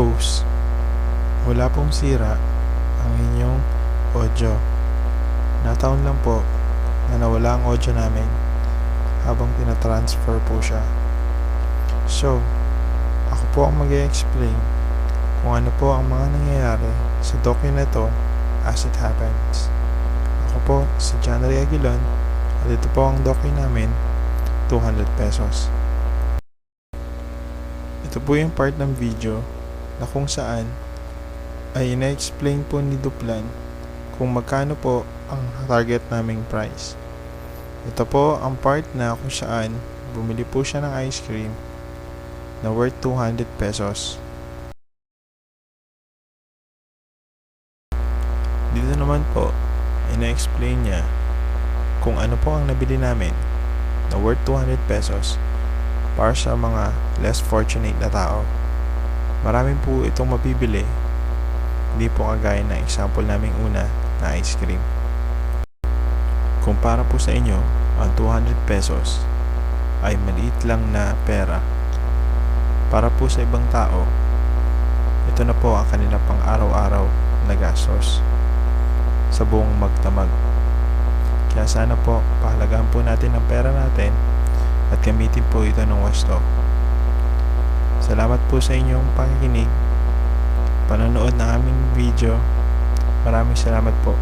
host. Wala pong sira ang inyong audio. Nataon lang po na nawala ang audio namin habang tinatransfer po siya. So, ako po ang mag-i-explain kung ano po ang mga nangyayari sa docu na ito as it happens. Ako po si John Ray Aguilon at ito po ang docu namin, 200 pesos. Ito po yung part ng video na kung saan ay ina-explain po ni Duplan kung magkano po ang target naming price. Ito po ang part na kung saan bumili po siya ng ice cream na worth 200 pesos. Dito naman po, ina-explain niya kung ano po ang nabili namin na worth 200 pesos para sa mga less fortunate na tao. Maraming po itong mabibili, hindi po kagaya ng example naming una na ice cream. Kung para po sa inyo, ang 200 pesos ay maliit lang na pera, para po sa ibang tao, ito na po ang kanila pang araw-araw na gastos sa buong magdamag. Kaya sana po, pahalagahan po natin ang pera natin at gamitin po ito ng wasto. Salamat po sa inyong pakikinig, panonood ng aming video. Maraming salamat po.